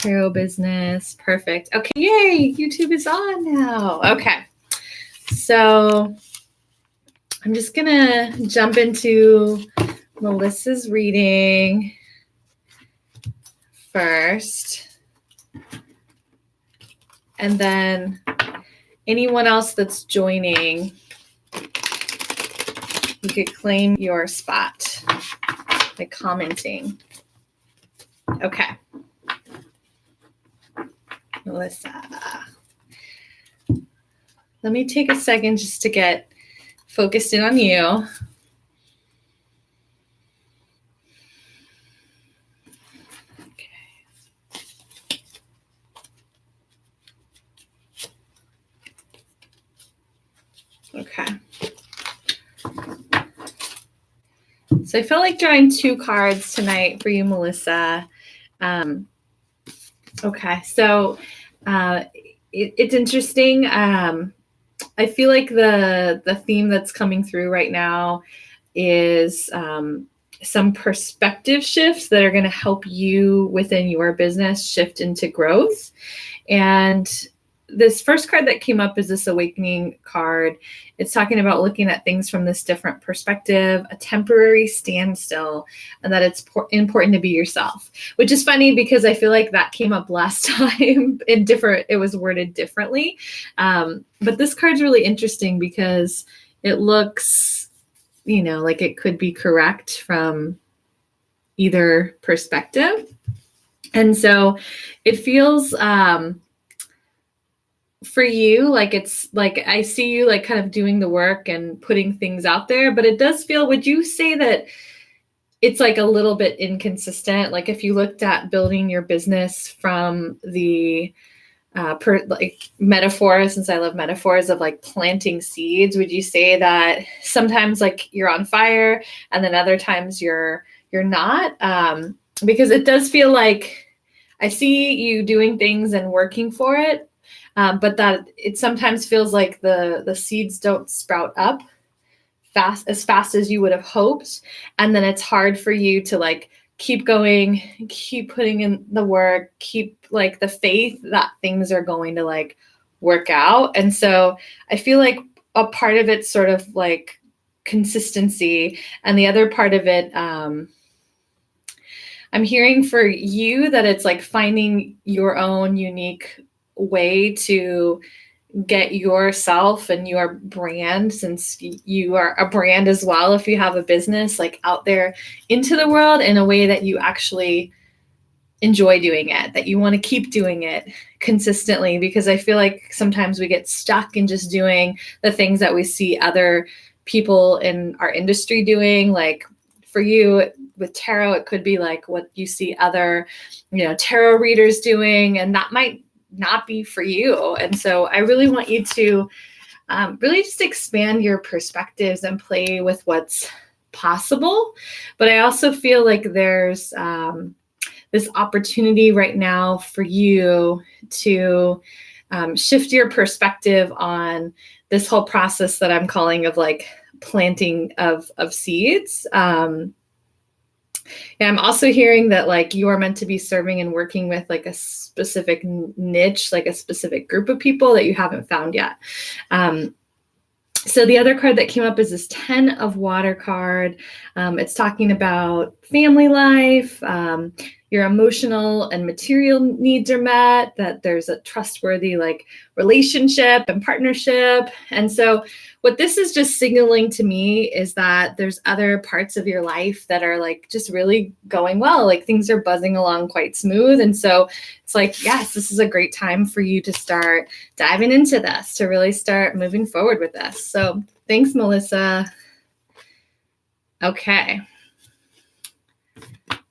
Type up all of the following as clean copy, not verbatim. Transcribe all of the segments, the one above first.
tarot business. Perfect. Okay, yay, YouTube is on now. Okay, so I'm just gonna jump into Melissa's reading first. And then anyone else that's joining, you could claim your spot by commenting. Okay. Melissa. Let me take a second just to get focused in on you. Okay. So I felt like drawing 2 cards tonight for you, Melissa. Okay, so it's interesting. I feel like the theme that's coming through right now is some perspective shifts that are going to help you within your business shift into growth. And this first card that came up is this awakening card. It's talking about looking at things from this different perspective, a temporary standstill, and that it's important to be yourself, which is funny because I feel like that came up last time it was worded differently. But this card's really interesting because it looks, like it could be correct from either perspective. And so it feels, for you, like it's like I see you like kind of doing the work and putting things out there, but it does feel, would you say that it's like a little bit inconsistent? Like if you looked at building your business from the like metaphor, since I love metaphors of like planting seeds, would you say that sometimes like you're on fire and then other times you're not? Because it does feel like I see you doing things and working for it. But that it sometimes feels like the seeds don't sprout up as fast as you would have hoped. And then it's hard for you to like keep going, keep putting in the work, keep like the faith that things are going to like work out. And so I feel like a part of it's sort of like consistency. And the other part of it, I'm hearing for you that it's like finding your own unique way to get yourself and your brand, since you are a brand as well, if you have a business, like out there into the world in a way that you actually enjoy doing it, that you want to keep doing it consistently. Because I feel like sometimes we get stuck in just doing the things that we see other people in our industry doing. Like for you with tarot, it could be like what you see other, tarot readers doing, and that might not be for you. And so I really want you to really just expand your perspectives and play with what's possible. But I also feel like there's this opportunity right now for you to shift your perspective on this whole process that I'm calling of like planting of seeds. Yeah, I'm also hearing that like you are meant to be serving and working with like a specific niche, like a specific group of people that you haven't found yet. So the other card that came up is this 10 of Water card. It's talking about family life, your emotional and material needs are met, that there's a trustworthy like relationship and partnership. And so what this is just signaling to me is that there's other parts of your life that are like just really going well, like things are buzzing along quite smooth. And so it's like, yes, this is a great time for you to start diving into this, to really start moving forward with this. So thanks, Melissa.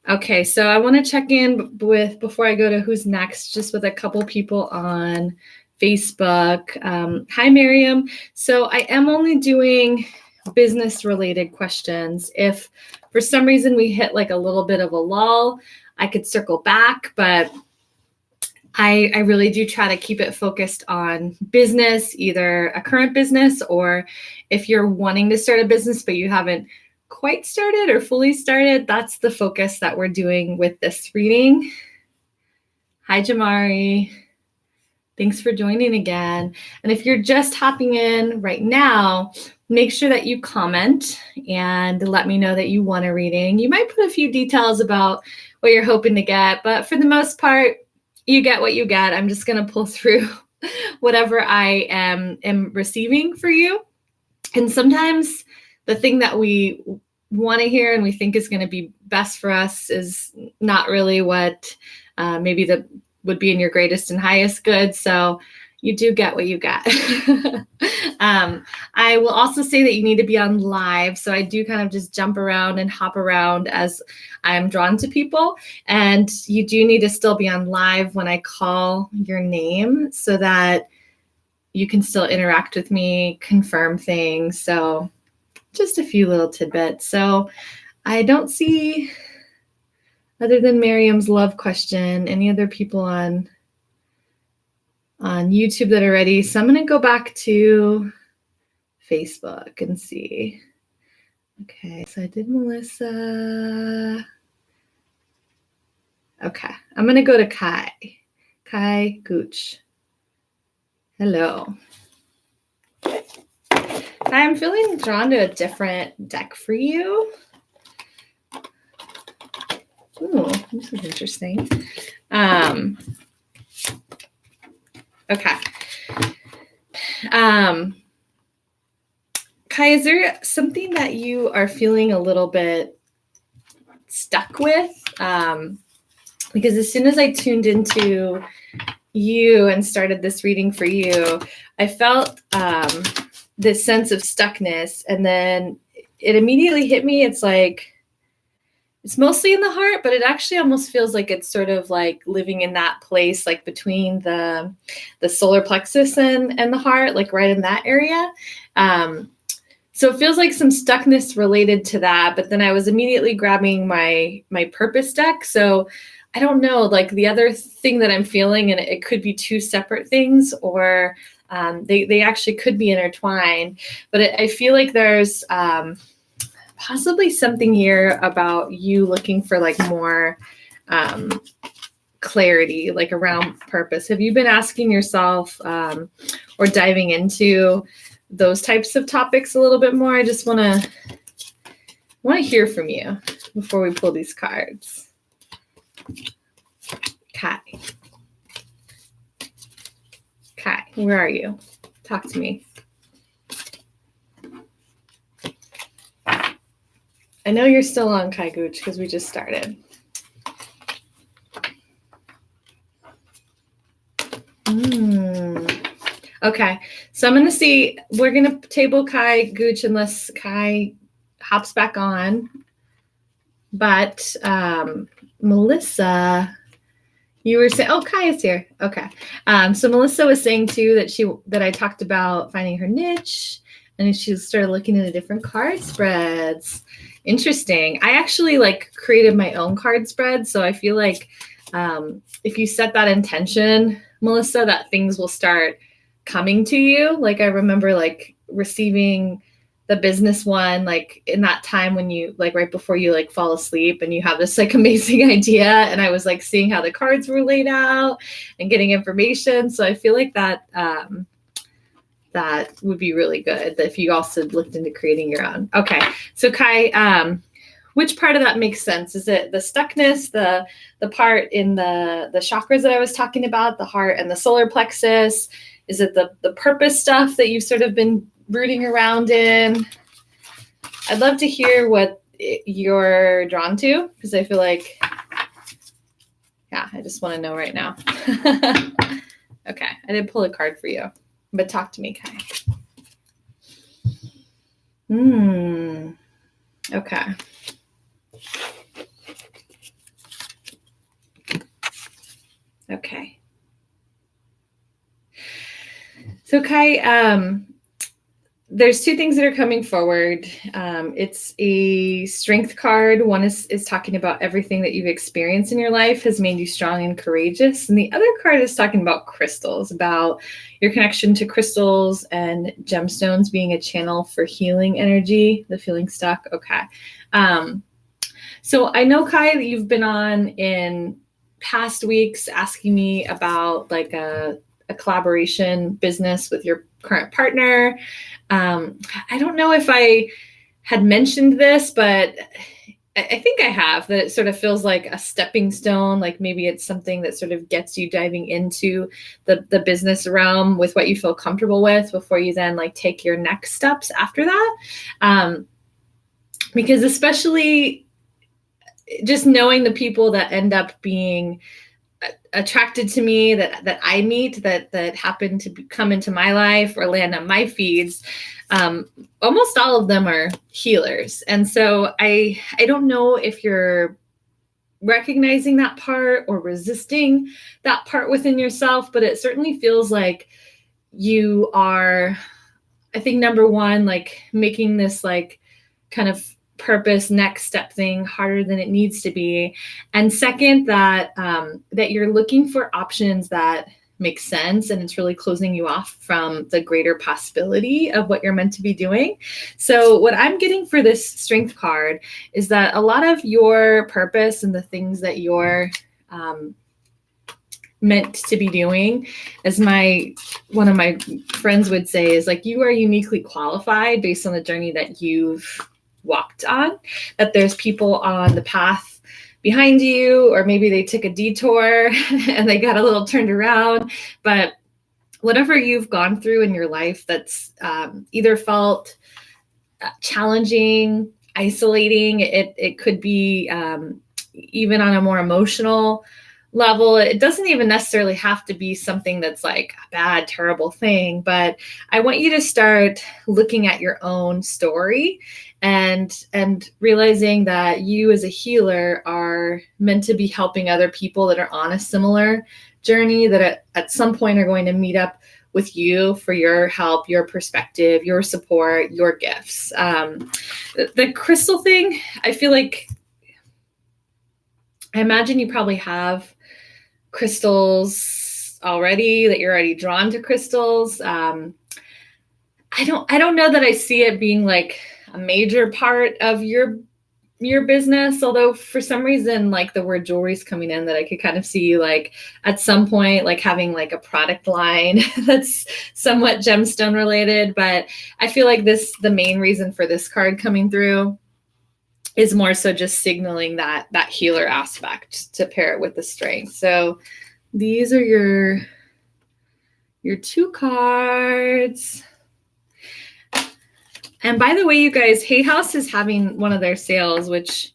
Okay, so I want to check in with, before I go to who's next, just with a couple people on Facebook. Hi, Miriam. So I am only doing business-related questions. If for some reason we hit like a little bit of a lull, I could circle back, but I really do try to keep it focused on business, either a current business, or if you're wanting to start a business but you haven't quite started or fully started, that's the focus that we're doing with this reading. Hi, Jamari. Thanks for joining again. And if you're just hopping in right now, make sure that you comment and let me know that you want a reading. You might put a few details about what you're hoping to get, but for the most part, you get what you get. I'm just going to pull through whatever I am receiving for you. And sometimes the thing that we want to hear and we think is going to be best for us is not really what maybe would be in your greatest and highest good. So you do get what you get. I will also say that you need to be on live. So I do kind of just jump around and hop around as I'm drawn to people. And you do need to still be on live when I call your name so that you can still interact with me, confirm things. So just a few little tidbits. So I don't see, other than Miriam's love question, any other people on YouTube that are ready. So I'm going to go back to Facebook and see. Okay, so I did Melissa. Okay, I'm going to go to Kai. Kai Gooch. Hello. I'm feeling drawn to a different deck for you. Ooh, this is interesting. Okay. Kai, is there something that you are feeling a little bit stuck with? Because as soon as I tuned into you and started this reading for you, I felt this sense of stuckness, and then it immediately hit me. It's like, it's mostly in the heart, but it actually almost feels like it's sort of like living in that place, like between the solar plexus and the heart, like right in that area. So it feels like some stuckness related to that, but then I was immediately grabbing my purpose deck. So I don't know, like the other thing that I'm feeling, and it could be two separate things, or they actually could be intertwined, but I feel like there's possibly something here about you looking for like more clarity, like around purpose. Have you been asking yourself or diving into those types of topics a little bit more? I just want to hear from you before we pull these cards. Kai, where are you? Talk to me. I know you're still on, Kai Gooch, because we just started. Okay, so I'm going to see, we're going to table Kai Gooch unless Kai hops back on. But Melissa, you were saying, oh, Kai is here. Okay. So Melissa was saying too that I talked about finding her niche, and she started looking into different card spreads. Interesting. I actually created my own card spread. So I feel like if you set that intention, Melissa, that things will start coming to you. Like I remember receiving the business one, in that time when you right before you fall asleep and you have this amazing idea. And I was seeing how the cards were laid out and getting information. So I feel like that that would be really good if you also looked into creating your own. Okay. So Kai, which part of that makes sense? Is it the stuckness, the part in the chakras that I was talking about, the heart and the solar plexus? Is it the purpose stuff that you've sort of been rooting around in? I'd love to hear what you're drawn to, because I feel like, yeah, I just want to know right now. Okay, I did pull a card for you, but talk to me, Kai. Okay. Okay. So Kai, there's two things that are coming forward. It's a strength card. One is talking about everything that you've experienced in your life has made you strong and courageous. And the other card is talking about crystals, about your connection to crystals and gemstones being a channel for healing energy, the feeling stuck. Okay. So I know, Kai, that you've been on in past weeks asking me about like a collaboration business with your current partner. I don't know if I had mentioned this, but I think I have, that it sort of feels like a stepping stone. Like maybe it's something that sort of gets you diving into the business realm with what you feel comfortable with before you then like take your next steps after that. Because especially just knowing the people that end up being attracted to me, that I meet, that happen to come into my life or land on my feeds, almost all of them are healers. And so I don't know if you're recognizing that part or resisting that part within yourself, but it certainly feels like you are, I think, number one, like making this like kind of purpose next step thing harder than it needs to be. And second, that you're looking for options that make sense, and it's really closing you off from the greater possibility of what you're meant to be doing. So what I'm getting for this strength card is that a lot of your purpose and the things that you're meant to be doing, as one of my friends would say, is like, you are uniquely qualified based on the journey that you've walked on, that there's people on the path behind you, or maybe they took a detour and they got a little turned around. But whatever you've gone through in your life that's either felt challenging, isolating, it could be even on a more emotional level. It doesn't even necessarily have to be something that's like a bad, terrible thing, but I want you to start looking at your own story and realizing that you as a healer are meant to be helping other people that are on a similar journey, that at some point are going to meet up with you for your help, your perspective, your support, your gifts. The crystal thing, I feel like, I imagine you probably have crystals already, that you're already drawn to crystals. I don't know that I see it being like a major part of your business, although for some reason, like the word jewelry is coming in, that I could kind of see you like at some point like having like a product line that's somewhat gemstone related. But I feel like the main reason for this card coming through is more so just signaling that healer aspect to pair it with the strength. So these are your 2 cards. And by the way, you guys, Hay House is having one of their sales, which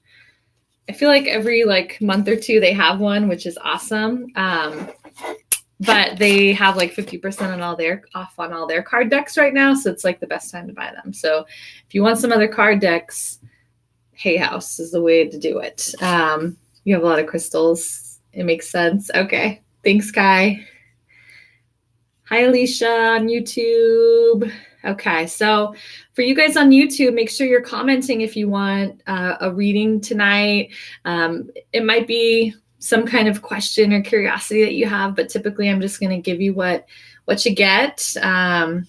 I feel like every like month or two they have one, which is awesome. But they have like 50% off on all their card decks right now. So it's like the best time to buy them. So if you want some other card decks, Hay House is the way to do it. You have a lot of crystals. It makes sense. Okay. Thanks, Kai. Hi, Alicia on YouTube. Okay, so for you guys on YouTube, make sure you're commenting if you want a reading tonight. It might be some kind of question or curiosity that you have, but typically I'm just going to give you what you get. Let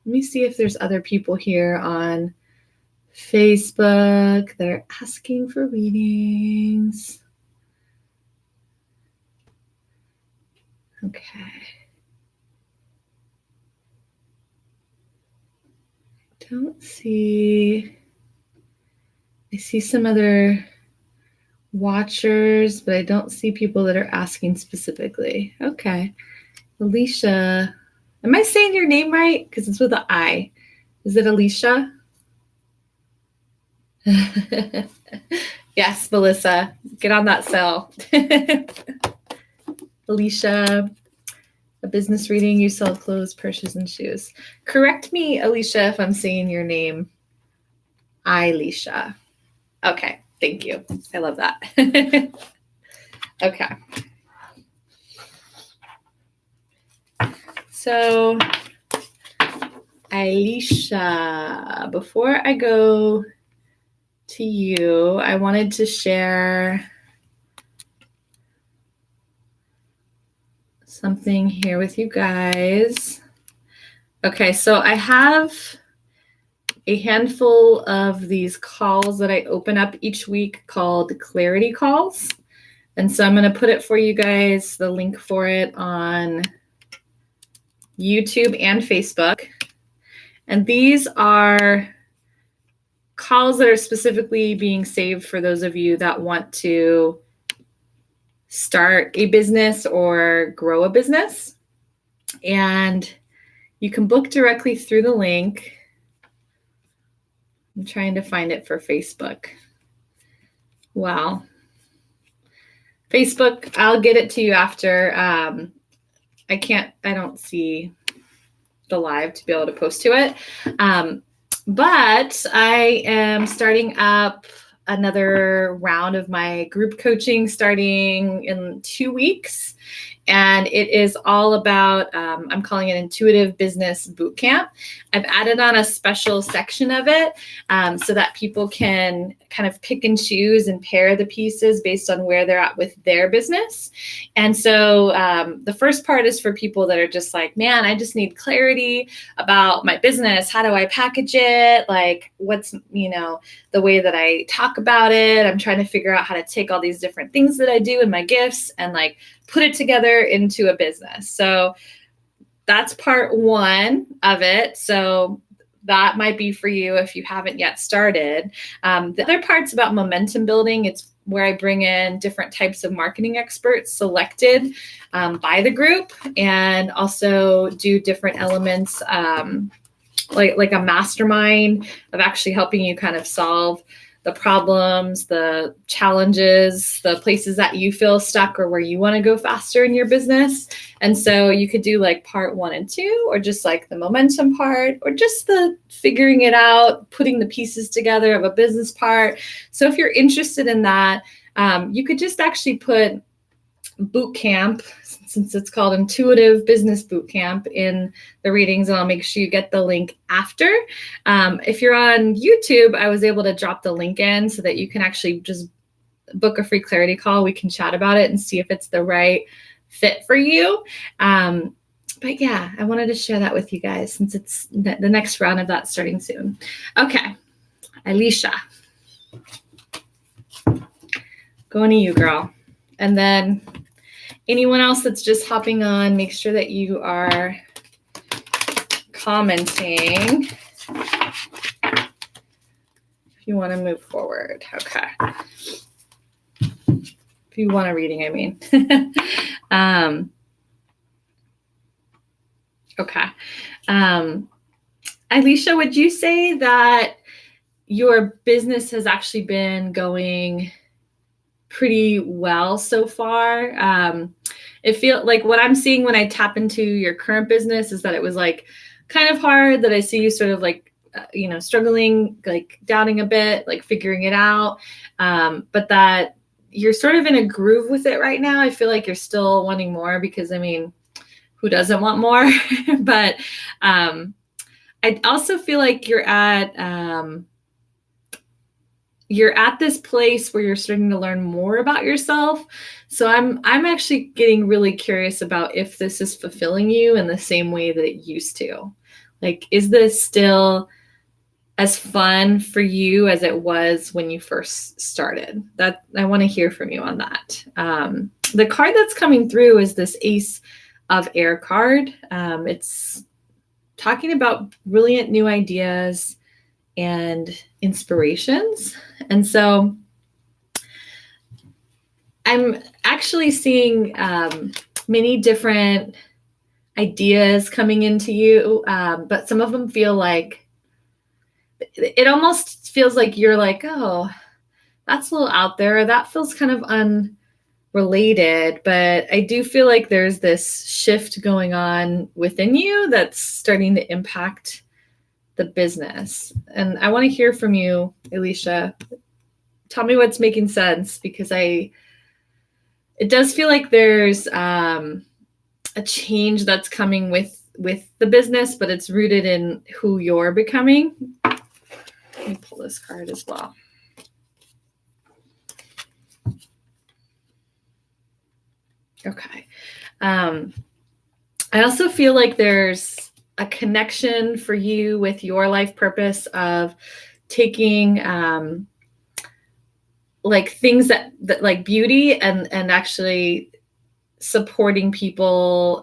me see if there's other people here on Facebook that are asking for readings. Okay. Don't see. I see some other watchers, but I don't see people that are asking specifically. Okay. Alicia, am I saying your name right? Because it's with an I. Is it Alicia? Yes, Melissa. Get on that cell. Alicia, a business reading, you sell clothes, purses, and shoes. Correct me, Alicia, if I'm saying your name. Alicia. Okay, thank you. I love that. Okay. So, Alicia, before I go to you, I wanted to share something here with you guys. Okay, so I have a handful of these calls that I open up each week called clarity calls. And so I'm going to put it for you guys, the link for it on YouTube and Facebook. And these are calls that are specifically being saved for those of you that want to start a business or grow a business. And you can book directly through the link. I'm trying to find it for Facebook. Wow. Facebook, I'll get it to you after. I don't see the live to be able to post to it. But I am starting up another round of my group coaching starting in 2 weeks. And it is all about, I'm calling it Intuitive Business Bootcamp. I've added on a special section of it so that people can kind of pick and choose and pair the pieces based on where they're at with their business. And so the first part is for people that are just like, man, I just need clarity about my business. How do I package it? Like, what's, the way that I talk about it? I'm trying to figure out how to take all these different things that I do and my gifts and like put it together into a business. So that's part one of it. So that might be for you if you haven't yet started. The other part's about momentum building. It's where I bring in different types of marketing experts selected by the group, and also do different elements like a mastermind of actually helping you kind of solve the problems, the challenges, the places that you feel stuck or where you want to go faster in your business. And so you could do like part 1 and 2, or just like the momentum part, or just the figuring it out, putting the pieces together of a business part. So if you're interested in that, you could just actually put boot camp, since it's called Intuitive Business Bootcamp, in the readings, and I'll make sure you get the link after. If you're on YouTube, I was able to drop the link in so that you can actually just book a free clarity call. We can chat about it and see if it's the right fit for you. But yeah, I wanted to share that with you guys since it's the next round of that starting soon. Okay, Alicia, going to you, girl. And then anyone else that's just hopping on, make sure that you are commenting if you want to move forward. Okay. If you want a reading, I mean. Okay. Alicia, would you say that your business has actually been going pretty well so far? It feels like what I'm seeing when I tap into your current business is that it was like kind of hard, that I see you sort of like, struggling, like doubting a bit, like figuring it out. But that you're sort of in a groove with it right now. I feel like you're still wanting more, because I mean, who doesn't want more? But I also feel like you're at this place where you're starting to learn more about yourself. So I'm actually getting really curious about if this is fulfilling you in the same way that it used to. Like, is this still as fun for you as it was when you first started? That I want to hear from you on that. The card that's coming through is this Ace of Air card. It's talking about brilliant new ideas and inspirations. And so I'm actually seeing many different ideas coming into you, but some of them feel like, it almost feels like you're like, oh, that's a little out there. That feels kind of unrelated. But I do feel like there's this shift going on within you that's starting to impact the business. And I want to hear from you, Alicia. Tell me what's making sense, because it does feel like there's a change that's coming with the business, but it's rooted in who you're becoming. Let me pull this card as well. Okay. I also feel like there's a connection for you with your life purpose of taking like things that like beauty and actually supporting people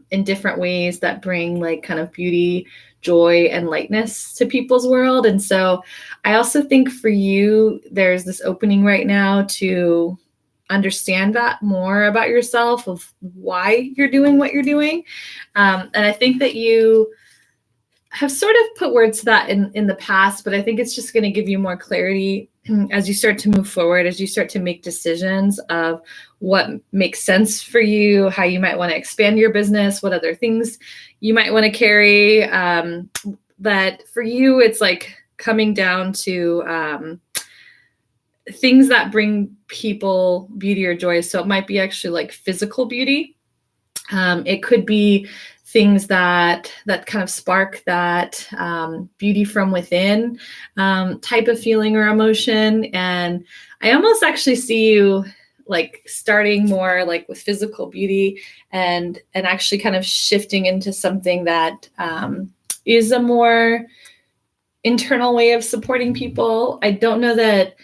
in different ways that bring like kind of beauty, joy, and lightness to people's world. And so I also think for you, there's this opening right now to understand that more about yourself, of why you're doing what you're doing. And I think that you have sort of put words to that in the past, but I think it's just going to give you more clarity as you start to move forward, as you start to make decisions of what makes sense for you, how you might want to expand your business, what other things you might want to carry. But for you, it's like coming down to things that bring people beauty or joy. So it might be actually like physical beauty. It could be things that kind of spark that beauty from within type of feeling or emotion. And I almost actually see you like starting more like with physical beauty and actually kind of shifting into something that is a more internal way of supporting people. I don't know that.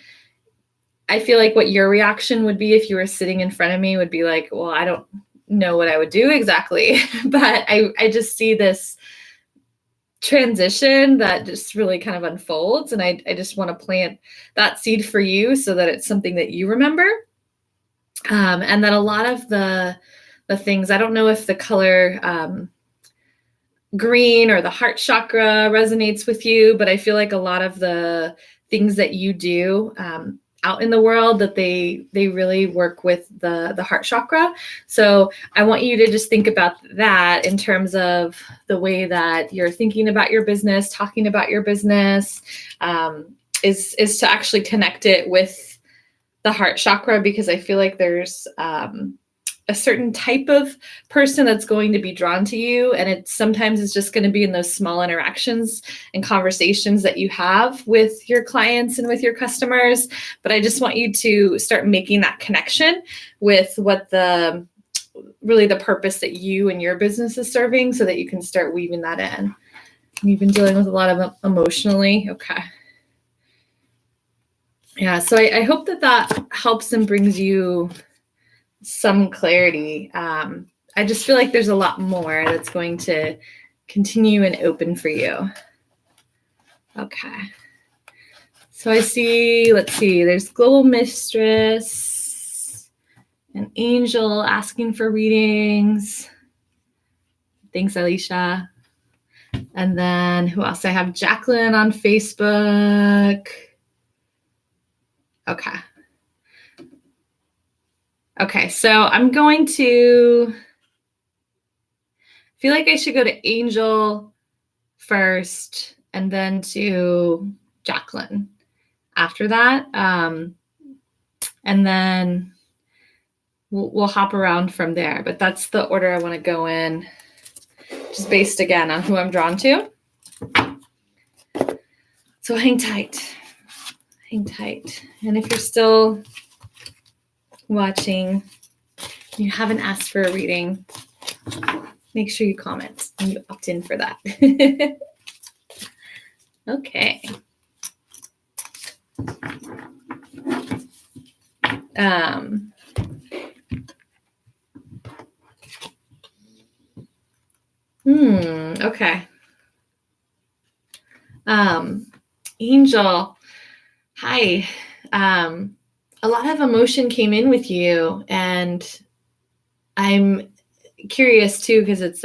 I feel like what your reaction would be if you were sitting in front of me would be like, well, I don't know what I would do exactly. But I just see this transition that just really kind of unfolds. And I just want to plant that seed for you so that it's something that you remember. And that a lot of the things, I don't know if the color green or the heart chakra resonates with you, but I feel like a lot of the things that you do out in the world, that they really work with the heart chakra. So I want you to just think about that in terms of the way that you're thinking about your business, talking about your business, is to actually connect it with the heart chakra, because I feel like there's a certain type of person that's going to be drawn to you. And it sometimes is just going to be in those small interactions and conversations that you have with your clients and with your customers. But I just want you to start making that connection with what really the purpose that you and your business is serving, so that you can start weaving that in. You've been dealing with a lot of emotionally. Okay. Yeah. So I hope that helps and brings you some clarity. I just feel like there's a lot more that's going to continue and open for you. Okay. So I see, let's see, there's Global Mistress, an angel asking for readings. Thanks, Alicia. And then who else? I have Jacqueline on Facebook. Okay. Okay, so I'm going to feel like I should go to Angel first and then to Jacqueline after that. And then we'll hop around from there. But that's the order I want to go in, just based again on who I'm drawn to. So hang tight. Hang tight. And if you're still watching, you haven't asked for a reading, make sure you comment and you opt in for that. Okay. Okay. Angel, hi. A lot of emotion came in with you, and I'm curious too, because it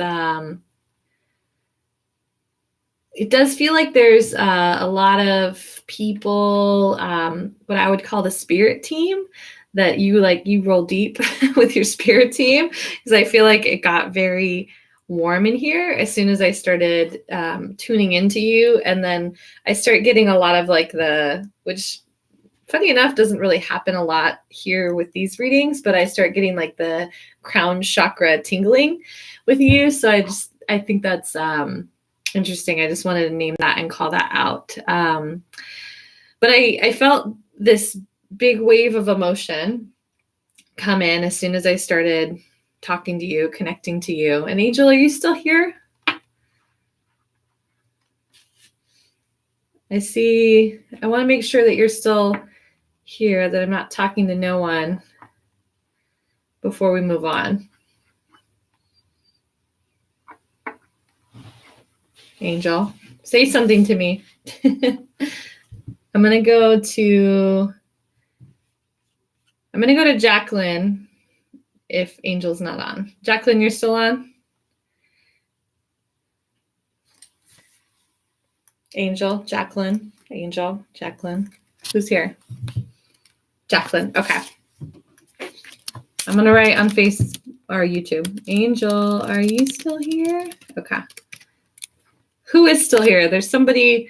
does feel like there's a lot of people, what I would call the spirit team, that you roll deep with your spirit team, because I feel like it got very warm in here as soon as I started tuning into you. And then I start getting a lot of which funny enough doesn't really happen a lot here with these readings, but I start getting like the crown chakra tingling with you. So I think that's interesting. I just wanted to name that and call that out. But I felt this big wave of emotion come in as soon as I started talking to you, connecting to you. And Angel, are you still here? I see. I want to make sure that you're still here that I'm not talking to no one before we move on. Angel, say something to me. I'm going to go to Jacqueline if Angel's not on. Jacqueline, you're still on? Angel, Jacqueline, Angel, Jacqueline. Who's here? Jacqueline. Okay. I'm going to write on YouTube. Angel, are you still here? Okay. Who is still here? There's somebody,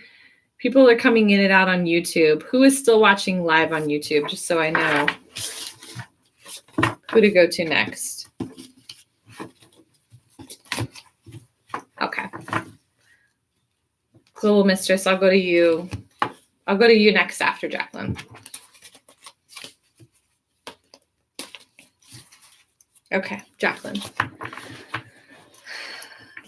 people are coming in and out on YouTube. Who is still watching live on YouTube? Just so I know who to go to next. Okay. Cool, Mistress. I'll go to you. I'll go to you next after Jacqueline. Okay, Jacqueline.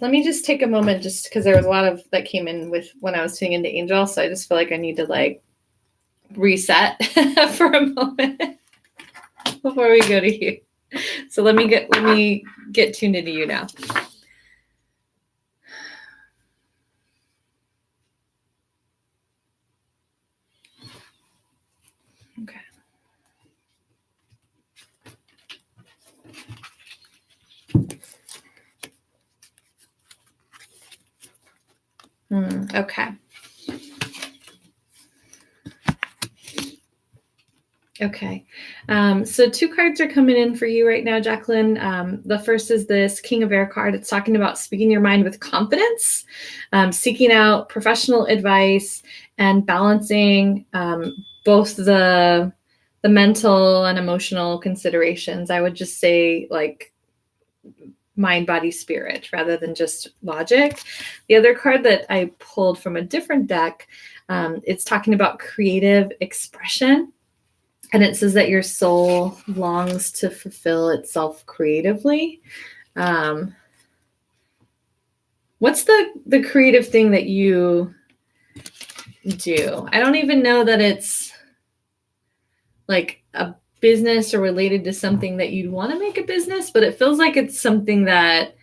Let me just take a moment just because there was a lot of that came in with when I was tuning into Angel. So I just feel like I need to like reset for a moment before we go to you. So let me get tuned into you now. Okay. Okay. Okay. So 2 cards are coming in for you right now, Jacqueline. The first is this King of Air card. It's talking about speaking your mind with confidence, seeking out professional advice, and balancing both the mental and emotional considerations. I would just say like mind, body, spirit, rather than just logic. The other card that I pulled from a different deck, it's talking about creative expression. And it says that your soul longs to fulfill itself creatively. What's the creative thing that you do? I don't even know that it's like a business or related to something that you'd want to make a business, but it feels like it's something that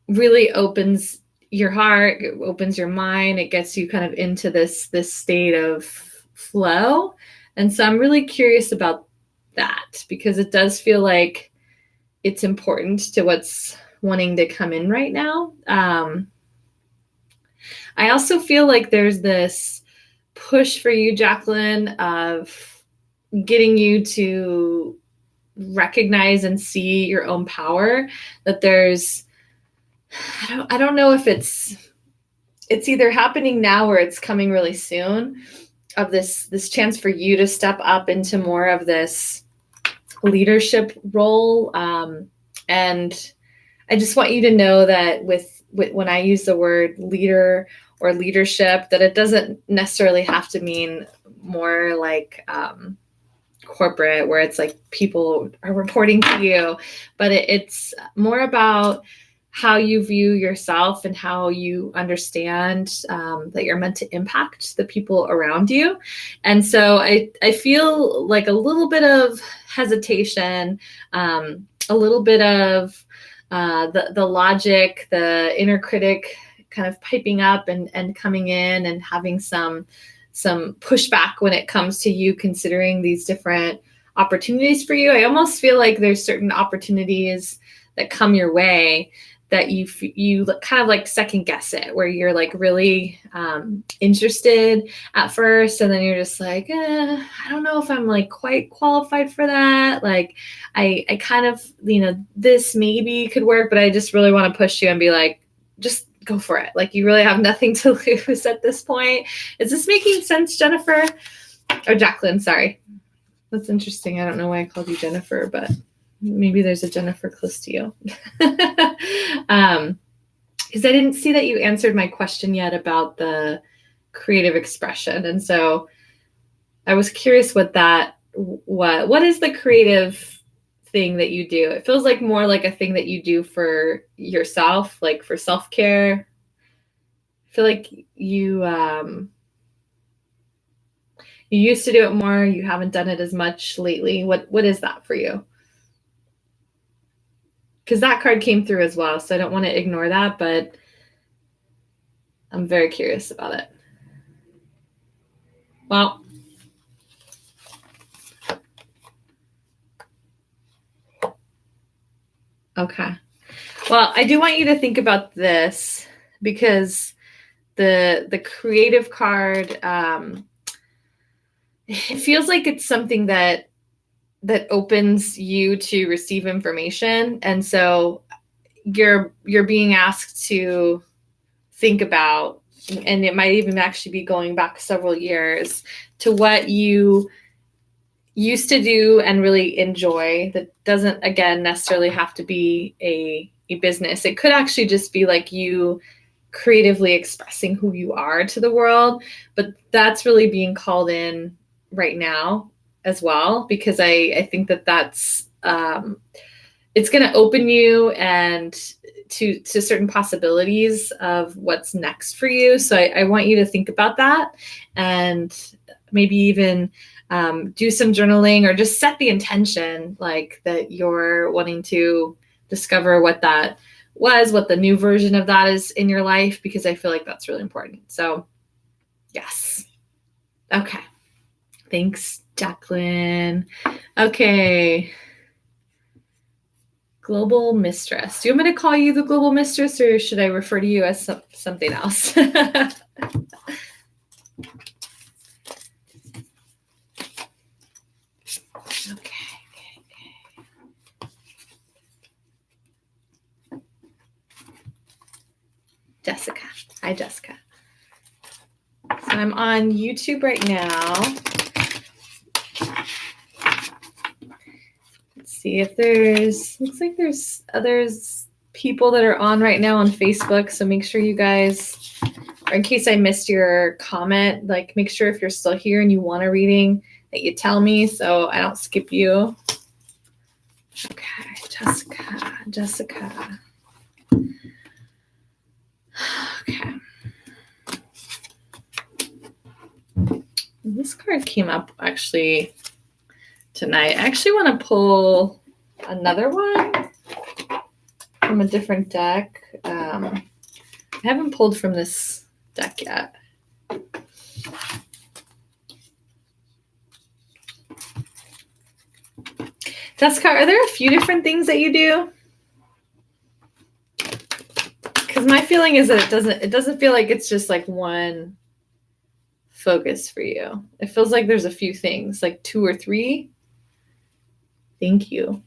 really opens your heart, it opens your mind, it gets you kind of into this state of flow. And so I'm really curious about that because it does feel like it's important to what's wanting to come in right now. I also feel like there's this push for you, Jacqueline, of getting you to recognize and see your own power, that there's, I don't know if it's either happening now or it's coming really soon, of this chance for you to step up into more of this leadership role. And I just want you to know that with when I use the word leader or leadership, that it doesn't necessarily have to mean more like corporate where it's like people are reporting to you, but it's more about how you view yourself and how you understand that you're meant to impact the people around you. And so I feel like a little bit of hesitation, a little bit of the logic, the inner critic kind of piping up and coming in and having some pushback when it comes to you considering these different opportunities for you. I almost feel like there's certain opportunities that come your way that you kind of like second guess it, where you're like really interested at first, and then you're just like, I don't know if I'm like quite qualified for that. Like I kind of, this maybe could work, but I just really want to push you and be like, just go for it. Like you really have nothing to lose at this point. Is this making sense, Jennifer? Or Jacqueline, sorry. That's interesting. I don't know why I called you Jennifer, but maybe there's a Jennifer close to you. Because I didn't see that you answered my question yet about the creative expression. And so I was curious what is the creative thing that you do? It feels like more like a thing that you do for yourself, like for self-care. I feel like you You used to do it more. You haven't done it as much lately. What is that for you? Because that card came through as well, so I don't want to ignore that, but I'm very curious about it. Well, okay. Well, I do want you to think about this because the creative card, it feels like it's something that opens you to receive information, and so you're being asked to think about, and it might even actually be going back several years to what you used to do and really enjoy. That doesn't, again, necessarily have to be a business. It could actually just be like you creatively expressing who you are to the world, but that's really being called in right now as well, because I think that that's it's going to open you and to certain possibilities of what's next for you. So I want you to think about that, and maybe even do some journaling, or just set the intention like that you're wanting to discover what that was, what the new version of that is in your life, because I feel like that's really important. So yes. Okay. Thanks, Jacqueline. Okay. Global Mistress. Do you want me to call you the Global Mistress, or should I refer to you as something else? Okay. Jessica. Hi, Jessica. So I'm on YouTube right now. Let's see if looks like there's others people that are on right now on Facebook. So make sure you guys, or in case I missed your comment, like make sure if you're still here and you want a reading that you tell me so I don't skip you. Okay, Jessica. Okay. This card came up actually tonight. I actually want to pull another one from a different deck. I haven't pulled from this deck yet. Jessica, are there a few different things that you do? Because my feeling is that it doesn't feel like it's just like one focus for you. It feels like there's a few things, like 2 or 3. Thank you.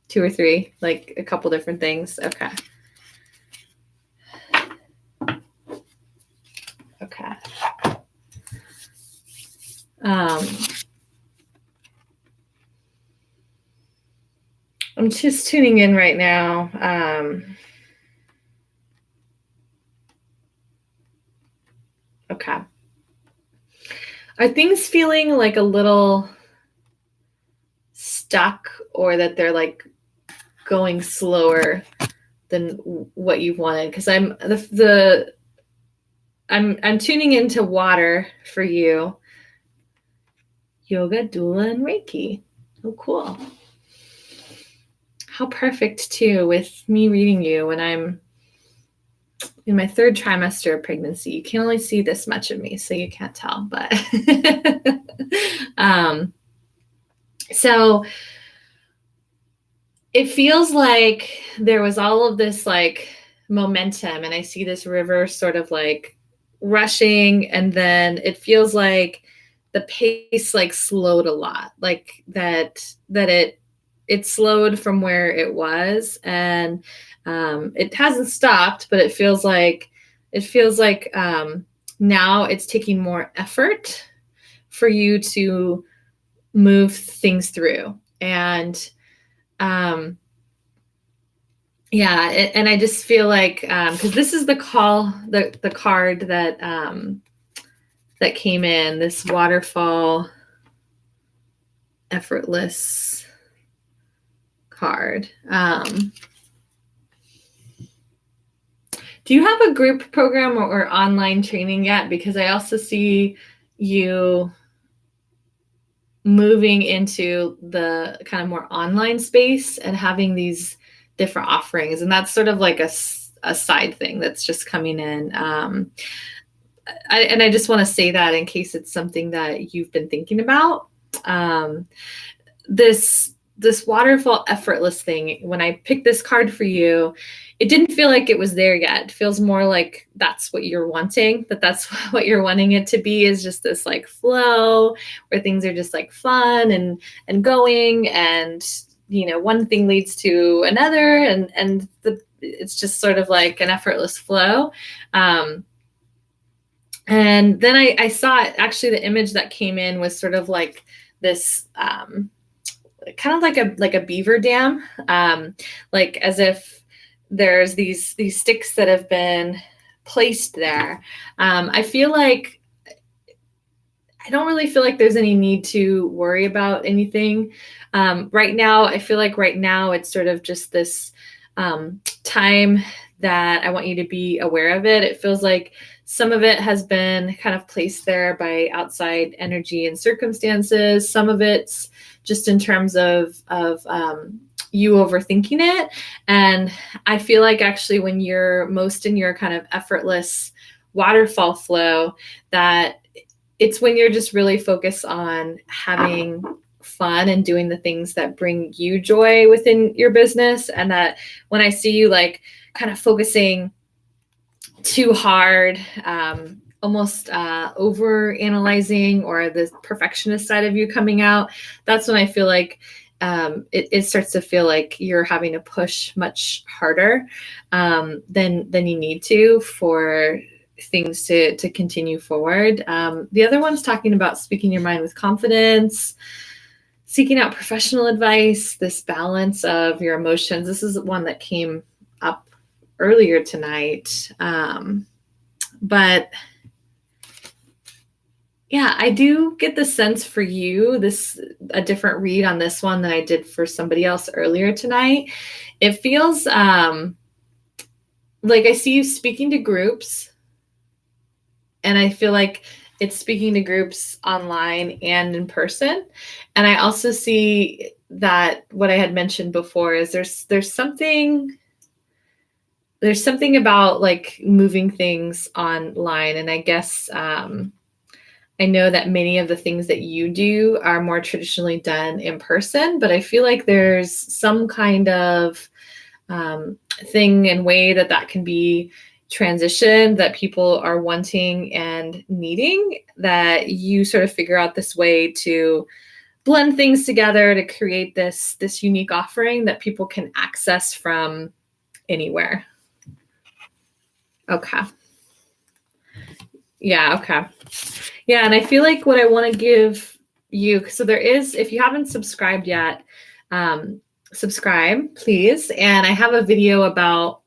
2 or 3, like a couple different things. Okay. I'm just tuning in right now. Okay. Are things feeling like a little stuck, or that they're like going slower than what you've wanted? Because I'm tuning into water for you. Yoga, doula, and Reiki. Oh, cool. How perfect too, with me reading you when I'm in my 3rd trimester of pregnancy. You can only see this much of me, so you can't tell, but so it feels like there was all of this like momentum, and I see this river sort of like rushing, and then it feels like the pace like slowed a lot, like that it slowed from where it was, and it hasn't stopped, but it feels like now it's taking more effort for you to move things through. And yeah, and I just feel like because this is the card that that came in, this waterfall effortless card. Do you have a group program or online training yet? Because I also see you moving into the kind of more online space and having these different offerings. And that's sort of like a side thing that's just coming in. I just want to say that in case it's something that you've been thinking about. This waterfall effortless thing, when I picked this card for you, it didn't feel like it was there yet. It feels more like that's what you're wanting, that's what you're wanting it to be, is just this like flow where things are just like fun and going, and one thing leads to another, and it's just sort of like an effortless flow. And then I saw it, actually the image that came in was sort of like this kind of like a beaver dam, like as if there's these sticks that have been placed there. I don't really feel like there's any need to worry about anything right now. I feel like right now it's sort of just this time that I want you to be aware of it. It feels like some of it has been kind of placed there by outside energy and circumstances. Some of it's just in terms of you overthinking it. And I feel like actually when you're most in your kind of effortless waterfall flow, that it's when you're just really focused on having fun and doing the things that bring you joy within your business. And that when I see you like kind of focusing too hard, almost over analyzing, or the perfectionist side of you coming out, that's when I feel like it starts to feel like you're having to push much harder than you need to for things to continue forward. The other one's talking about speaking your mind with confidence, seeking out professional advice, this balance of your emotions. This is one that came up earlier tonight. But yeah, I do get the sense for you, a different read on this one than I did for somebody else earlier tonight. It feels like I see you speaking to groups, and I feel like it's speaking to groups online and in person. And I also see that what I had mentioned before is there's something about like moving things online. And I guess I know that many of the things that you do are more traditionally done in person, but I feel like there's some kind of thing and way that can be transitioned, that people are wanting and needing, that you sort of figure out this way to blend things together to create this unique offering that people can access from anywhere. Okay. Yeah. Okay. Yeah. And I feel like what I want to give you, so there is, if you haven't subscribed yet, subscribe, please. And I have a video about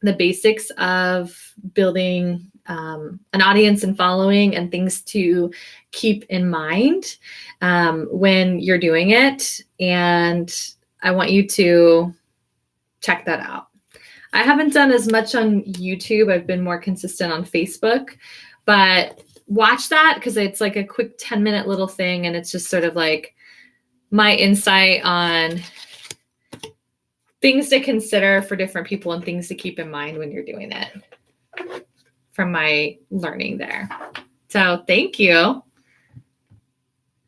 the basics of building an audience and following, and things to keep in mind when you're doing it. And I want you to check that out. I haven't done as much on YouTube. I've been more consistent on Facebook, but watch that because it's like a quick 10-minute little thing. And it's just sort of like my insight on things to consider for different people and things to keep in mind when you're doing it from my learning there. So thank you.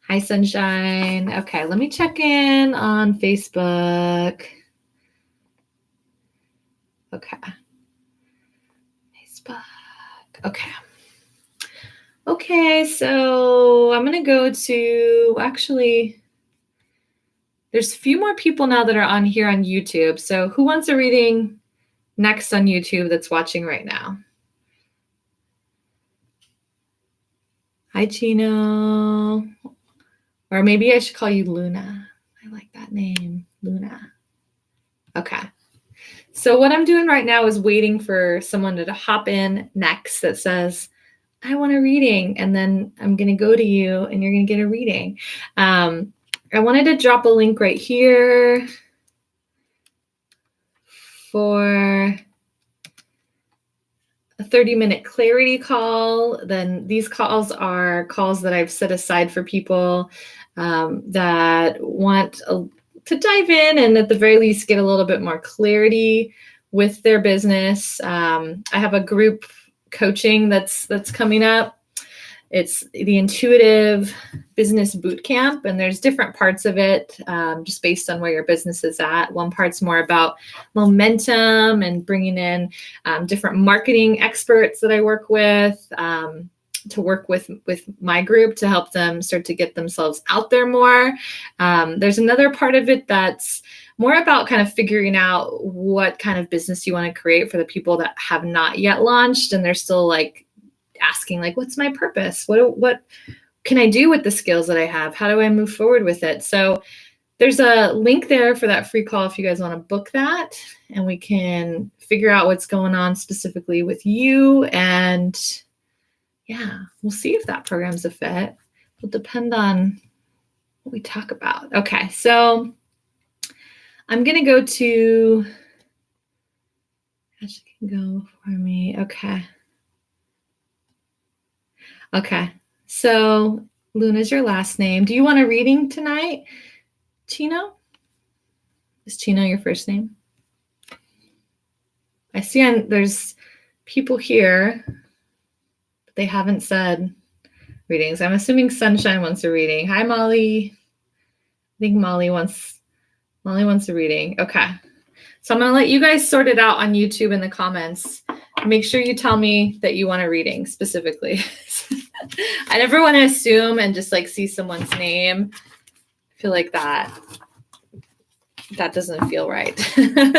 Hi, Sunshine. Okay, let me check in on Facebook. Okay. Facebook. Okay. Okay, so I'm going to go to, actually, there's a few more people now that are on here on YouTube. So who wants a reading next on YouTube that's watching right now? Hi, Chino. Or maybe I should call you Luna. I like that name, Luna. Okay. So what I'm doing right now is waiting for someone to hop in next that says, I want a reading. And then I'm going to go to you and you're going to get a reading. I wanted to drop a link right here for a 30-minute clarity call. Then these calls are calls that I've set aside for people that want to dive in and at the very least get a little bit more clarity with their business. I have a group coaching that's coming up. It's the Intuitive Business Bootcamp, and there's different parts of it just based on where your business is at. One part's more about momentum and bringing in different marketing experts that I work with to work with my group to help them start to get themselves out there more. There's another part of it that's more about kind of figuring out what kind of business you want to create for the people that have not yet launched and they're still like asking like, what's my purpose? What can I do with the skills that I have? How do I move forward with it? So there's a link there for that free call if you guys want to book that, and we can figure out what's going on specifically with you. And yeah, we'll see if that program's a fit. It'll depend on what we talk about. Okay, so I'm going to go to, gosh, it can go for me. Okay, so Luna's your last name. Do you want a reading tonight, Chino? Is Chino your first name? I see there's people here, but they haven't said readings. I'm assuming Sunshine wants a reading. Hi, Molly. I think Molly wants a reading. Okay, so I'm going to let you guys sort it out on YouTube in the comments. Make sure you tell me that you want a reading specifically. I never want to assume and just like see someone's name. I feel like that doesn't feel right.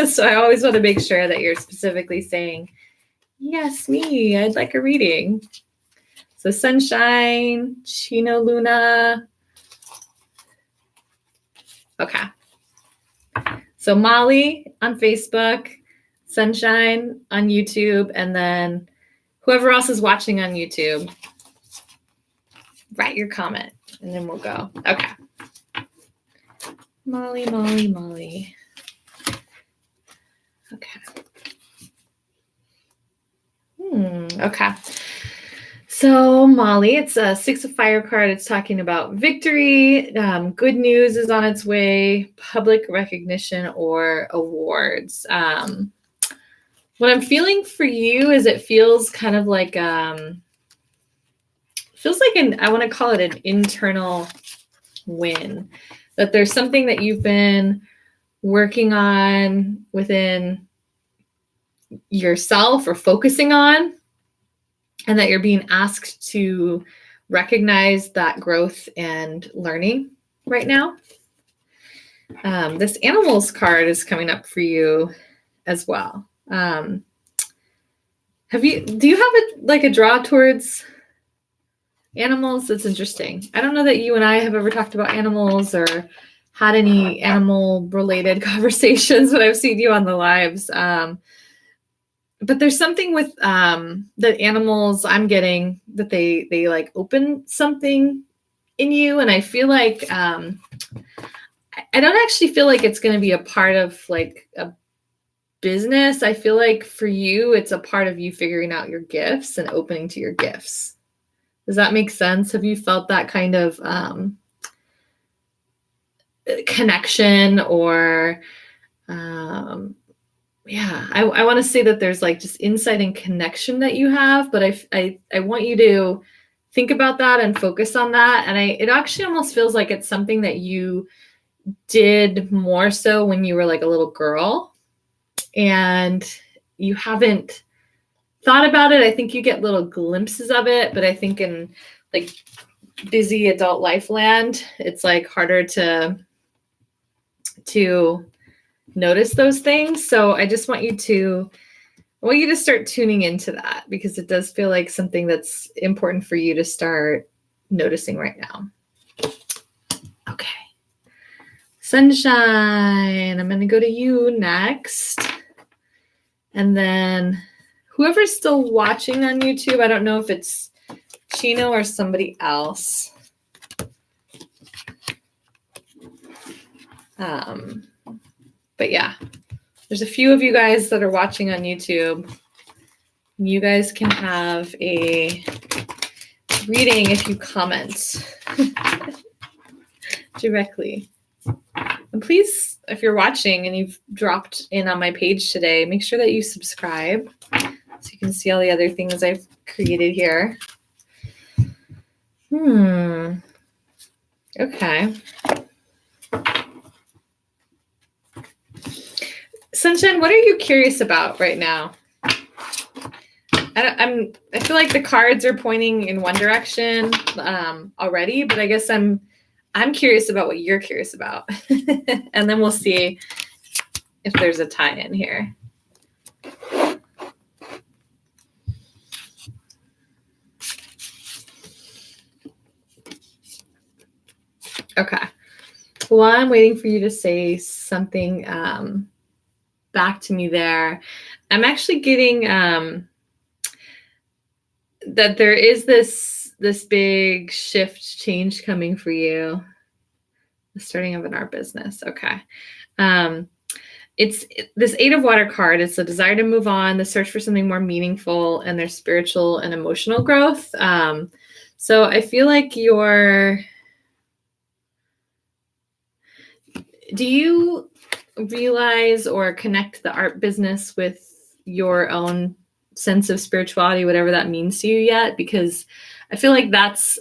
So I always want to make sure that you're specifically saying, yes, me, I'd like a reading. So Sunshine, Chino, Luna. Okay. So Molly on Facebook, Sunshine on YouTube, and then whoever else is watching on YouTube, write your comment, and then we'll go. Okay. Molly. Okay. Okay. So Molly, it's a 6 of Fire card. It's talking about victory. Good news is on its way. Public recognition or awards. What I'm feeling for you is it feels kind of like I want to call it an internal win. That there's something that you've been working on within yourself or focusing on, and that you're being asked to recognize that growth and learning right now. This animals card is coming up for you as well. Do you have a draw towards animals? That's interesting. I don't know that you and I have ever talked about animals or had any animal related conversations, but I've seen you on the lives. But there's something with the animals I'm getting that they like open something in you. And I feel like I don't actually feel like it's going to be a part of like a business. I feel like for you, it's a part of you figuring out your gifts and opening to your gifts. Does that make sense? Have you felt that kind of connection or I want to say that there's like just insight and connection that you have, but I want you to think about that and focus on that. And it actually almost feels like it's something that you did more so when you were like a little girl and you haven't thought about it. I think you get little glimpses of it, but I think in like busy adult life land, it's like harder to notice those things. So I just want you to start tuning into that because it does feel like something that's important for you to start noticing right now. Okay. Sunshine, I'm going to go to you next. And then whoever's still watching on YouTube, I don't know if it's Chino or somebody else. But yeah, there's a few of you guys that are watching on YouTube. You guys can have a reading if you comment directly. And please, if you're watching and you've dropped in on my page today, make sure that you subscribe so you can see all the other things I've created here. Okay. Sunshine, what are you curious about right now? I feel like the cards are pointing in one direction already, but I guess I'm curious about what you're curious about. And then we'll see if there's a tie-in here. Okay. While I'm waiting for you to say something back to me there, I'm actually getting that there is this big shift change coming for you. The starting of an art business. Okay. It's this 8 of Water card. It's the desire to move on, the search for something more meaningful, and their spiritual and emotional growth. So I feel like do you realize or connect the art business with your own sense of spirituality, whatever that means to you yet? Because I feel like that's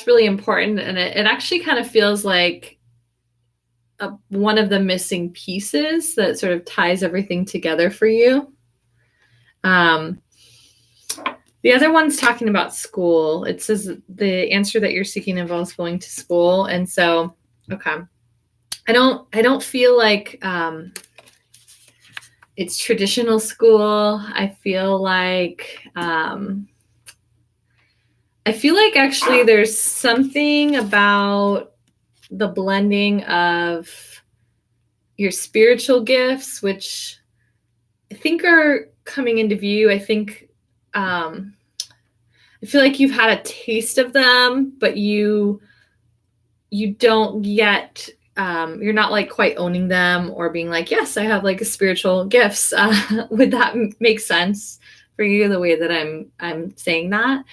really important, and it actually kind of feels like one of the missing pieces that sort of ties everything together for you. The other one's talking about school. It says the answer that you're seeking involves going to school, and so okay, I don't feel like it's traditional school. I feel like actually there's something about the blending of your spiritual gifts, which I think are coming into view. I think I feel like you've had a taste of them, but you don't yet you're not like quite owning them or being like, yes, I have like a spiritual gifts. Would that make sense for you the way that I'm saying that?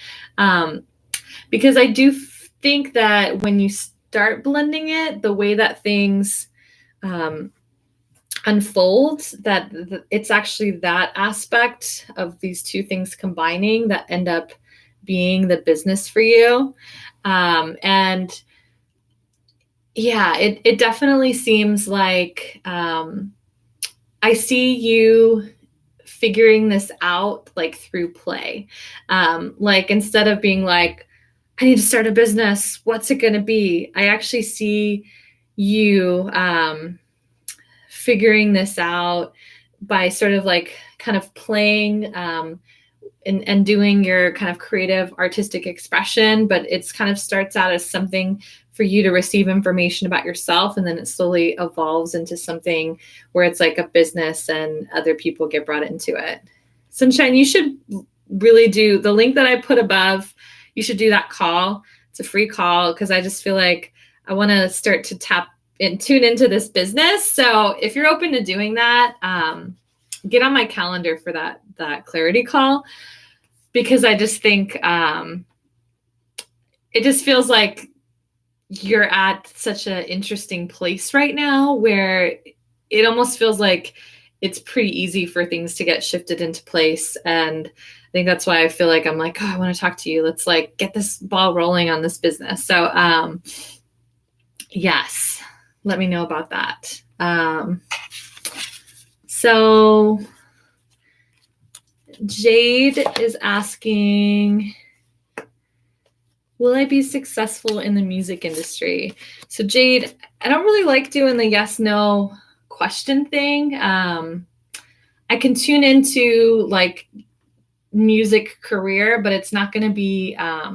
Because I do think that when you start blending it, the way that things unfold, that it's actually that aspect of these two things combining that end up being the business for you. And yeah, it definitely seems like I see you figuring this out like through play. Like instead of being like, I need to start a business, what's it going to be? I actually see you figuring this out by sort of like kind of playing and doing your kind of creative artistic expression, but it's kind of starts out as something for you to receive information about yourself, and then it slowly evolves into something where it's like a business and other people get brought into it. Sunshine, you should really do the link that I put above. You should do that call. It's a free call because I just feel like I want to start to tap and tune into this business. So if you're open to doing that, get on my calendar for that clarity call, because I just think it just feels like you're at such an interesting place right now where it almost feels like it's pretty easy for things to get shifted into place. And I think that's why I feel like I'm like, oh, I want to talk to you. Let's like get this ball rolling on this business. So yes, let me know about that. So Jade is asking, will I be successful in the music industry? So Jade, I don't really like doing the yes, no question thing. I can tune into like music career, but it's not going to be a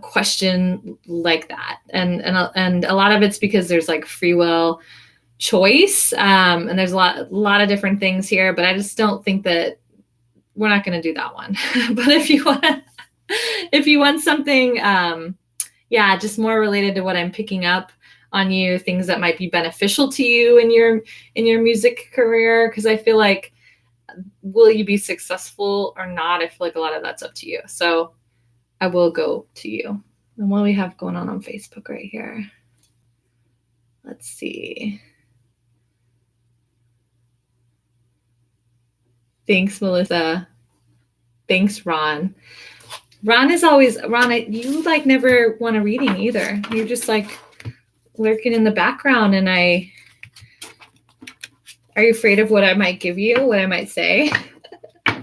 question like that. And a lot of it's because there's like free will choice. And there's a lot of different things here, but I just don't think that we're not going to do that one. But if you want something, just more related to what I'm picking up on you, things that might be beneficial to you in your music career. Cause I feel like, will you be successful or not? I feel like a lot of that's up to you. So I will go to you. And what do we have going on Facebook right here? Let's see. Thanks, Melissa. Thanks, Ron. Ron, you like never want a reading either. You're just like lurking in the background, and are you afraid of what I might give you, what I might say? I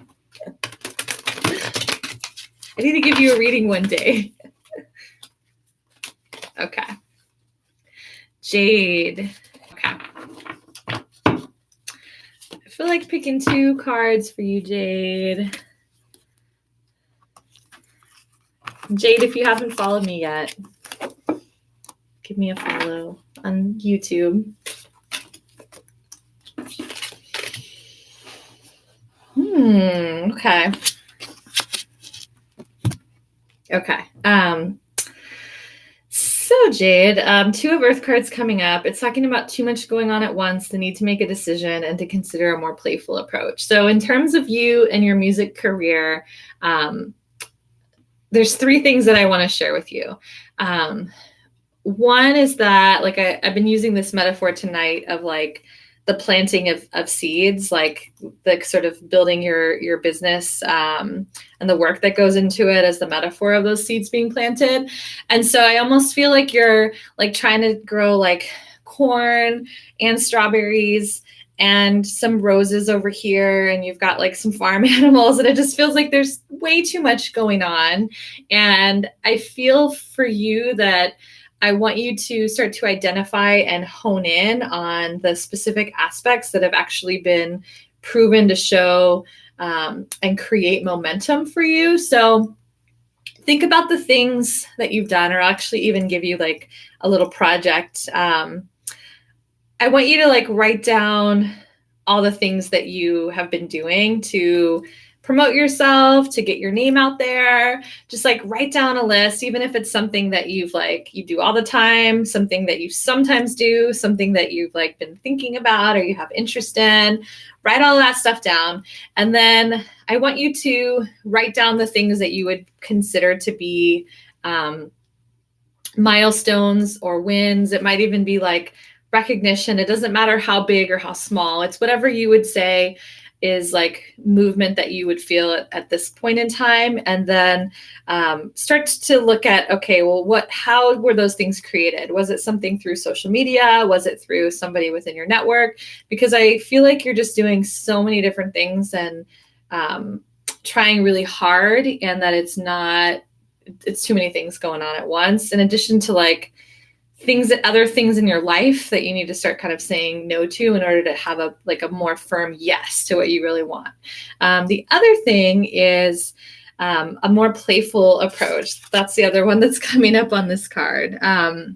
need to give you a reading one day. Okay. Jade. Okay. I feel like picking 2 cards for you, Jade. Jade, if you haven't followed me yet, give me a follow on YouTube. Okay. Okay. So Jade, 2 of Earth cards coming up. It's talking about too much going on at once, the need to make a decision, and to consider a more playful approach. So in terms of you and your music career, there's 3 things that I want to share with you. One is that, like, I've been using this metaphor tonight of like the planting of seeds, like the sort of building your business and the work that goes into it as the metaphor of those seeds being planted. And so I almost feel like you're like trying to grow like corn and strawberries and some roses over here, and you've got like some farm animals, and it just feels like there's way too much going on. And I feel for you that I want you to start to identify and hone in on the specific aspects that have actually been proven to show and create momentum for you. So think about the things that you've done, or I'll actually even give you like a little project. I want you to like write down all the things that you have been doing to promote yourself, to get your name out there. Just like write down a list, even if it's something that you do all the time, something that you sometimes do, something that you've like been thinking about or you have interest in. Write all that stuff down. And then I want you to write down the things that you would consider to be milestones or wins. It might even be like recognition. It doesn't matter how big or how small. It's whatever you would say is like movement that you would feel at this point in time. And then start to look at, okay, well, how were those things created? Was it something through social media? Was it through somebody within your network? Because I feel like you're just doing so many different things and trying really hard, and that it's too many things going on at once. In addition to like other things in your life that you need to start kind of saying no to in order to have a more firm yes to what you really want. The other thing is a more playful approach. That's the other one that's coming up on this card. I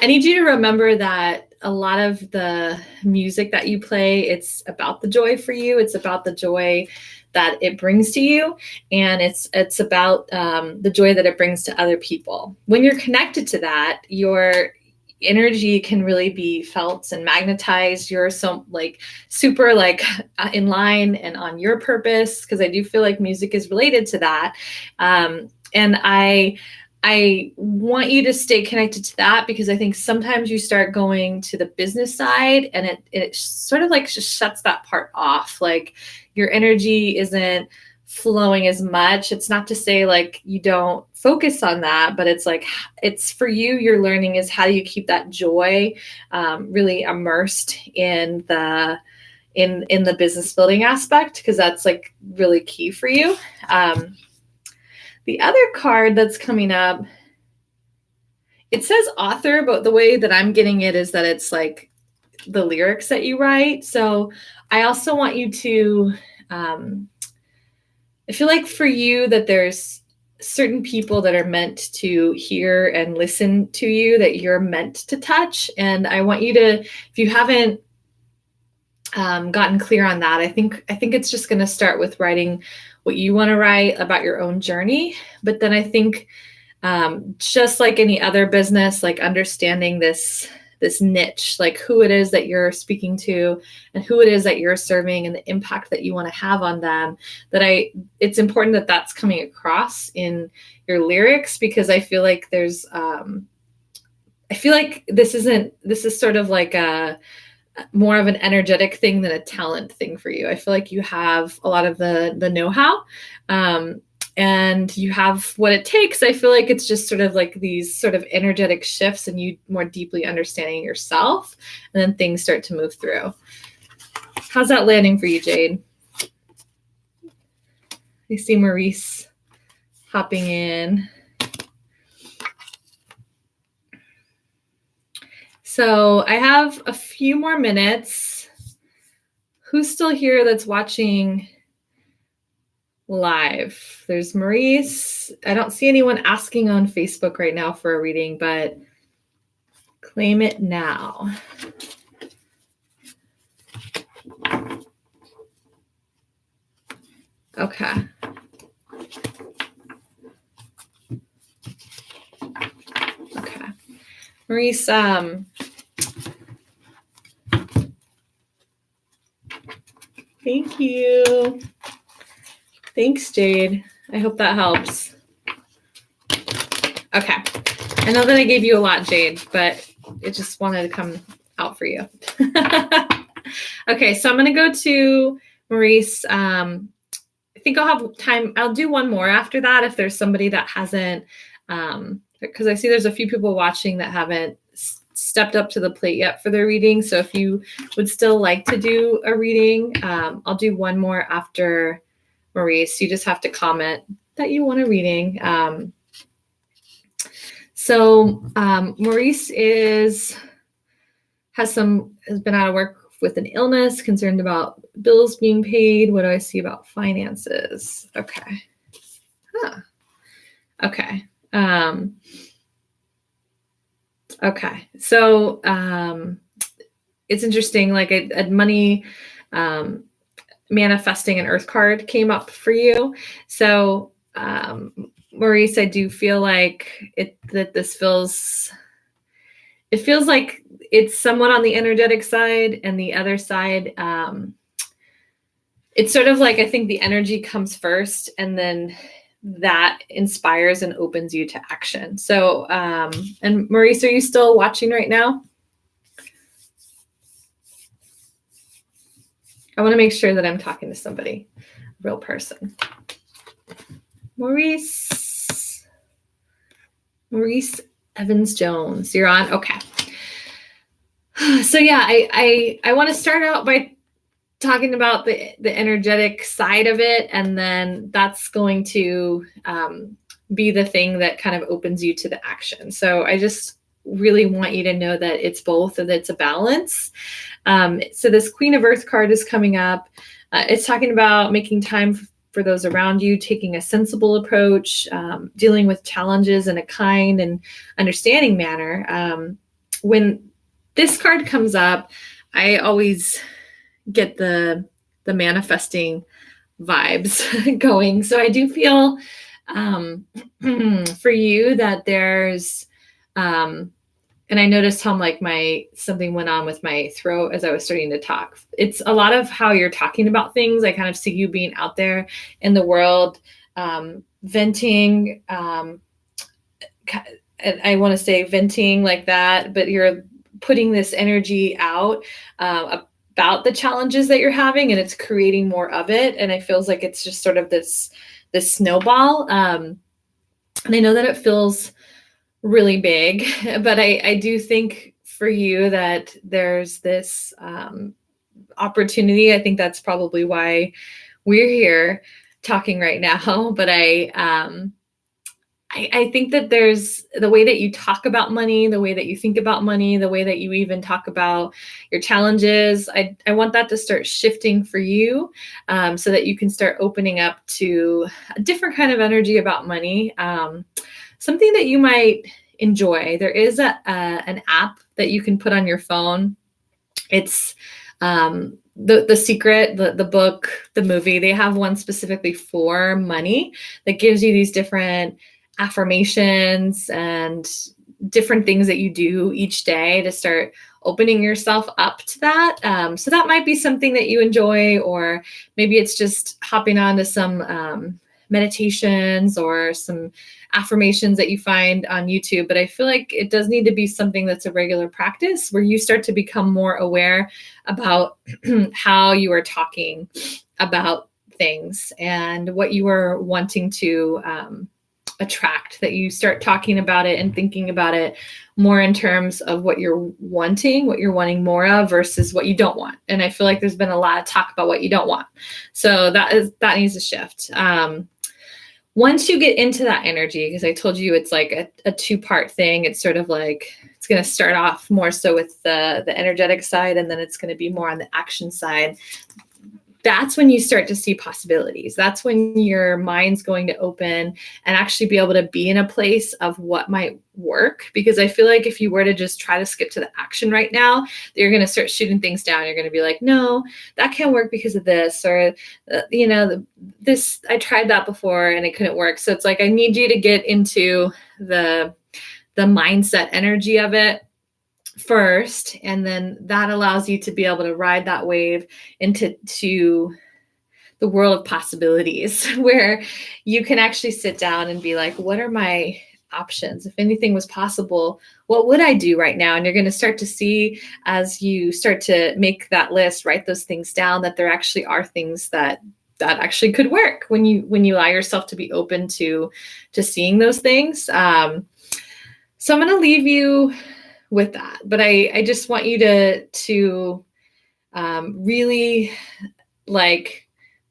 need you to remember that a lot of the music that you play, it's about the joy for you. It's about the joy that it brings to you, and it's about the joy that it brings to other people. When you're connected to that, your energy can really be felt and magnetized. You're so like super like in line and on your purpose, because I do feel like music is related to that. And I want you to stay connected to that, because I think sometimes you start going to the business side and it sort of like just shuts that part off. Like your energy isn't flowing as much. It's not to say like you don't focus on that, but it's like, it's for you, your learning is how do you keep that joy really immersed in the business building aspect, because that's like really key for you. The other card that's coming up, it says author, but the way that I'm getting it is that it's like the lyrics that you write. So I also want you to, I feel like for you that there's certain people that are meant to hear and listen to you, that you're meant to touch. And I want you to, if you haven't gotten clear on that, I think it's just going to start with writing what you want to write about your own journey. But then I think just like any other business, like understanding this this niche, like who it is that you're speaking to and who it is that you're serving and the impact that you want to have on them, it's important that that's coming across in your lyrics, because I feel like this is sort of like a more of an energetic thing than a talent thing for you. I feel like you have a lot of the know-how, and you have what it takes. I feel like it's just sort of like these sort of energetic shifts and you more deeply understanding yourself, and then things start to move through. How's that landing for you, Jade? I see Maurice hopping in. So I have a few more minutes. Who's still here that's watching live? There's Maurice. I don't see anyone asking on Facebook right now for a reading, but claim it now. Okay. Okay. Maurice, thank you. Thanks, Jade. I hope that helps. Okay. I know that I gave you a lot, Jade, but it just wanted to come out for you. Okay, so I'm going to go to Maurice. I think I'll have time. I'll do one more after that if there's somebody that hasn't, because I see there's a few people watching that haven't stepped up to the plate yet for their reading. So if you would still like to do a reading, I'll do one more after Maurice. You just have to comment that you want a reading. Maurice has been out of work with an illness, concerned about bills being paid. What do I see about finances? Okay. Okay. Okay. So it's interesting, like a money manifesting an earth card came up for you. So Maurice, I do feel like it feels like it's somewhat on the energetic side, and the other side, it's sort of like, I think the energy comes first, and then that inspires and opens you to action. So, and Maurice, are you still watching right now? I want to make sure that I'm talking to somebody, a real person. Maurice Evans-Jones, you're on? Okay. So yeah, I want to start out by talking about the energetic side of it, and then that's going to be the thing that kind of opens you to the action. So I just really want you to know that it's both, and it's a balance. So this Queen of Earth card is coming up. It's talking about making time for those around you, taking a sensible approach, dealing with challenges in a kind and understanding manner. When this card comes up, I always get the manifesting vibes going. So I do feel for you that there's and I noticed how like something went on with my throat as I was starting to talk. It's a lot of how you're talking about things. I kind of see you being out there in the world, venting. I want to say venting like that, but you're putting this energy out about the challenges that you're having, and it's creating more of it. And it feels like it's just sort of this snowball. And I know that it feels really big, but I do think for you that there's this opportunity. I think that's probably why we're here talking right now. But I think that there's the way that you talk about money, the way that you think about money, the way that you even talk about your challenges. I want that to start shifting for you, so that you can start opening up to a different kind of energy about money. Something that you might enjoy. There is an app that you can put on your phone. It's The Secret, the book, the movie. They have one specifically for money that gives you these different affirmations and different things that you do each day to start opening yourself up to that. So that might be something that you enjoy, or maybe it's just hopping on to some meditations or some affirmations that you find on YouTube. But I feel like it does need to be something that's a regular practice where you start to become more aware about how you are talking about things and what you are wanting to attract, that you start talking about it and thinking about it more in terms of what you're wanting more of versus what you don't want. And I feel like there's been a lot of talk about what you don't want. So that needs to shift. Once you get into that energy, because I told you it's like a two-part thing, it's sort of like, it's going to start off more so with the energetic side, and then it's going to be more on the action side. That's when you start to see possibilities. That's when your mind's going to open and actually be able to be in a place of what might work. Because I feel like if you were to just try to skip to the action right now, you're going to start shooting things down. You're going to be like, no, that can't work because of this, or, this, I tried that before and it couldn't work. So it's like, I need you to get into the mindset energy of it first, and then that allows you to be able to ride that wave into the world of possibilities, where you can actually sit down and be like, what are my options? If anything was possible, what would I do right now? And you're going to start to see, as you start to make that list, write those things down, that there actually are things that actually could work when you allow yourself to be open to seeing those things. So I'm going to leave you with that, but I just want you to really, like,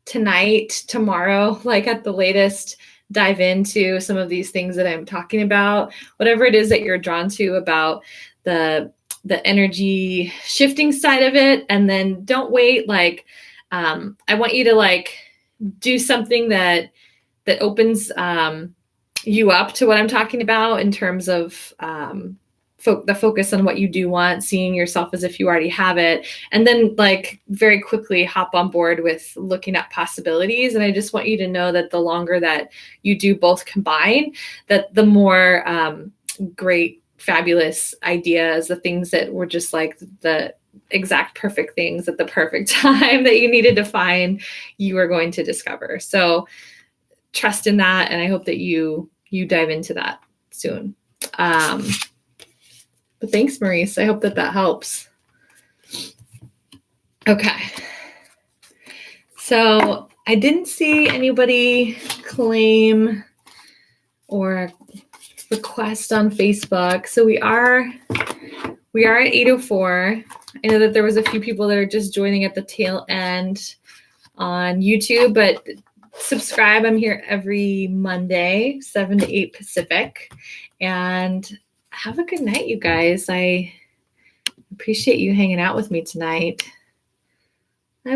tonight, tomorrow, like at the latest, dive into some of these things that I'm talking about, whatever it is that you're drawn to about the energy shifting side of it. And then don't wait. Like, I want you to like do something that opens you up to what I'm talking about in terms of the focus on what you do want, seeing yourself as if you already have it, and then like very quickly hop on board with looking at possibilities. And I just want you to know that the longer that you do both combine, that the more great, fabulous ideas, the things that were just like the exact perfect things at the perfect time that you needed to find, you are going to discover. So trust in that. And I hope that you dive into that soon. But thanks, Maurice. I hope that helps. Okay. So I didn't see anybody claim or request on Facebook. So we are at 8:04. I know that there was a few people that are just joining at the tail end on YouTube, but subscribe. I'm here every Monday, 7 to 8 Pacific. And have a good night, you guys. I appreciate you hanging out with me tonight.